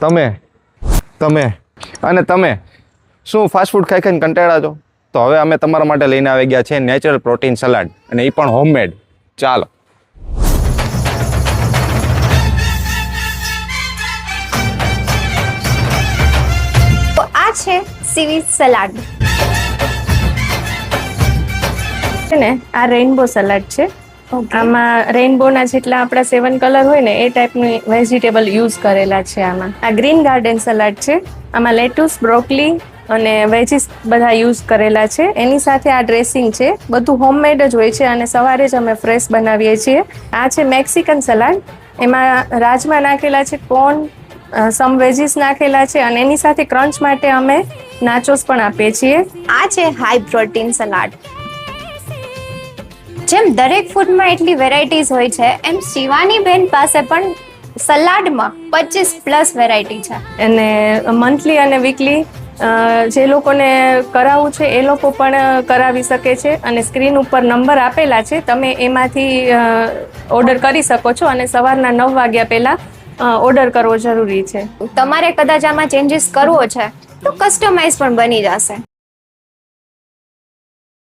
તમે તમે અને તમે શું ફાસ્ટ ફૂડ ખાઈ ખાઈને કંટાળા છો? તો હવે અમે તમારા માટે લઈને આવી ગયા છે નેચરલ પ્રોટીન સલાડ, અને એ પણ હોમમેડ. ચાલો. તો આ છે સીવીડ સલાડ. છે ને આ રેઇનબો સલાડ છે. આમાં રેઇનબોના જેટલા આપણા 7 કલર હોય ને એ ટાઈપની વેજીટેબલ યુઝ કરેલા છે. આમાં આ ગ્રીન ગાર્ડન સલાડ છે. આમાં લેટુસ, બ્રોકલી અને વેજીસ બધા યુઝ કરેલા છે. એની સાથે આ ડ્રેસિંગ છે. બધું હોમમેડ જ હોય છે અને સવારે જ અમે ફ્રેશ બનાવીએ છીએ. આ છે મેક્સિકન સલાડ. એમાં રાજમા નાખેલા છે, કોર્ન, સમ વેજીસ નાખેલા છે અને એની સાથે ક્રંચ માટે અમે નાચોસ પણ આપીએ છીએ. આ છે હાઈ પ્રોટીન સલાડ. જેમ દરેક ફૂડમાં એટલી વેરાયટીઝ હોય છે, એમ શિવાની બેન પાસે પણ સલાડમાં 25+ વેરાયટી છે. અને મંથલી અને વીકલી જે લોકોને કરાવવું છે એ લોકો પણ કરાવી શકે છે. અને સ્ક્રીન ઉપર નંબર આપેલા છે, તમે એમાંથી ઓર્ડર કરી શકો છો અને સવારના 9 વાગ્યા પહેલા ઓર્ડર કરવો જરૂરી છે. તમારે કદાચ આમાં ચેન્જીસ કરવો છે તો કસ્ટમાઇઝ પણ બની જશે.